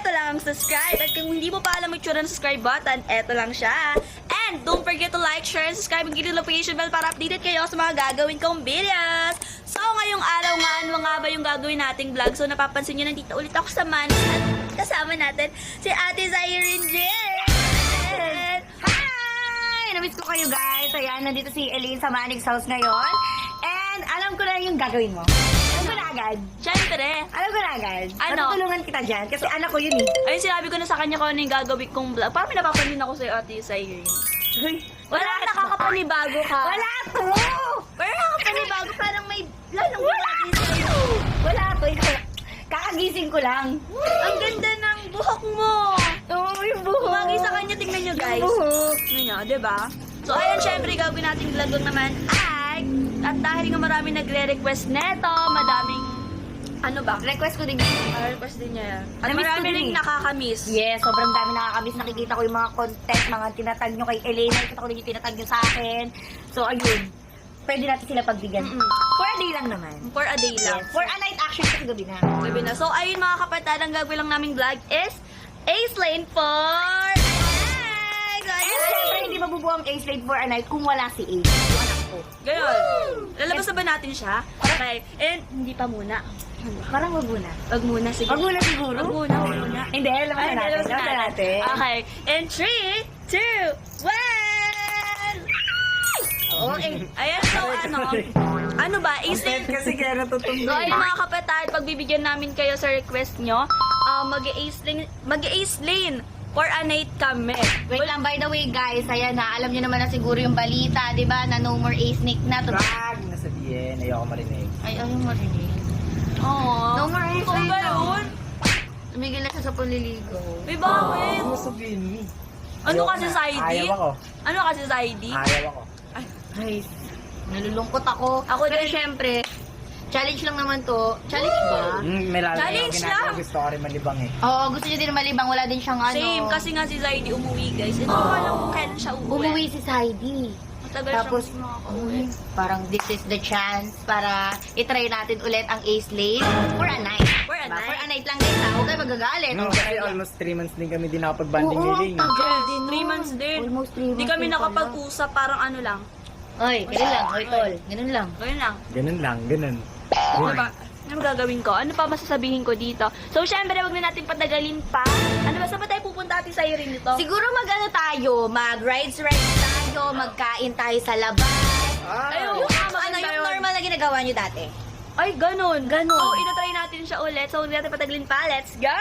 eto lang, subscribe. At kung hindi mo pa alam itsura ng subscribe button, eto lang siya. And don't forget to like, share, and subscribe, and hit the notification bell para updated kayo sa mga gagawin kong videos. So, ngayong araw nga, ano nga ba yung gagawin nating vlog? So, napapansin nyo, nandito ulit ako sa Manis at kasama natin si Ate Zyrene Jen. Hi! Namiss ko kayo guys. Ayan, nandito si Elaine sa Manig's house ngayon. And alam ko na yung gagawin mo. Alam ko na agad. Siyempre. Alam ko na agad. Ano? Matutulungan kita dyan kasi anak ko yun eh. Ayun, sinabi ko na sa kanya kung ano yung gagawin kong vlog. Parang may napapansin ako sa'yo, Ate Zyrene. Wala, nakakapanibago ka. Wala to! Pero nakakapanibago, parang may lalong Wala to! Wala to. Kakagising ko lang. Ang ganda ng buhok mo. Oo, yung buhok. Kumagi sa kanya, tingnan nyo guys. Yung buhok. Tingnan nyo, diba? So, ayan, syempre, gagawin nating vlog naman ay, at dahil nga marami nagre-request neto, madaming, ano ba? Request ko din. Request din niya yan. At Namiss ko marami din rin eh. nakakamiss. Yes, sobrang dami nakakamiss. Nakikita ko yung mga content, mga tinatag nyo kay Elaine. Nakikita ko din yung tinatag nyo sa akin. So, ayun. Pwede natin sila pagbigyan. For a day lang naman. For a day lang. Yes. For a night action kasi gabi na. Gabi na. So, ayun mga kapatid, ang gagawin lang naming vlog is Ace Lane for Night! So, And ayun. syempre, hindi mabubuo ang Ace Late for a night kung wala si Ace. Yung anak ko. Gayon. Lalabas na ba natin siya? Okay. And, hindi pa muna. Parang wag muna. Wag muna, sige. Wag muna siguro. Wag muna, wag muna. Hindi, labas na natin. lalabas Labas na natin. Okay. And 3, 2, 1! Okay. Ayan, so ano? Ano ba? Ace Lane? Kasi kaya natutundo. So, ayun mga kapatid, pagbibigyan namin kayo sa request nyo, mag-Ace Lane for a night kami. Wait lang, by the way guys, ayan na, alam niyo naman na siguro yung balita, di ba, na no more Ace Nick na. Wag na sabihin, ayoko marinig. Ay, ayaw mo rin eh. Aww. No more Ace Ano Nick ba na. yun? Tumigil na siya sa panliligo. May bakit? Ano sabihin mo? Ano Ayoko kasi na. Saidi? Ayaw ako. Ano kasi Saidi? Ayaw ako. Ay, nalulungkot ako. Ako Pero din. syempre, challenge lang naman to. Challenge ba? May lalaki Challenge ako ginagawa. lang. Gusto ko rin malibang eh. Oo, gusto niya din malibang. Wala din siyang ano. Same, kasi nga si Saidi umuwi guys. Ito ko alam kung kailan siya uuwi. Umuwi si Saidi. Matagal Tapos, siyang makakauwi. parang this is the chance para itry natin ulit ang Ace Lane for a night. For a night. For a night lang din ha. Huwag kayo magagalit. Kasi almost 3 months din kami din nakapag-banding Oo, ni Ling. tagal din. 3 months din. Almost 3 months. Hindi kami din pala. nakapag-usap, parang ano lang. Oy, ganun lang. Oy, tol. Ganun lang. Ganyan lang. Ganun lang, ganun. Ano ba? Ano gagawin ko? Ano pa masasabihin ko dito? So, syempre, wag na natin patagalin pa. Ano ba? Saan ba tayo pupunta Ate Zyrene nito? Siguro mag-ano tayo, mag-rides tayo, magkain tayo sa labas. Ayun, Yung, ano, maganda yung yun. normal na ginagawa nyo dati. Ay, ganun. So, itatry natin siya ulit. So, huwag natin patagalin pa. Let's go!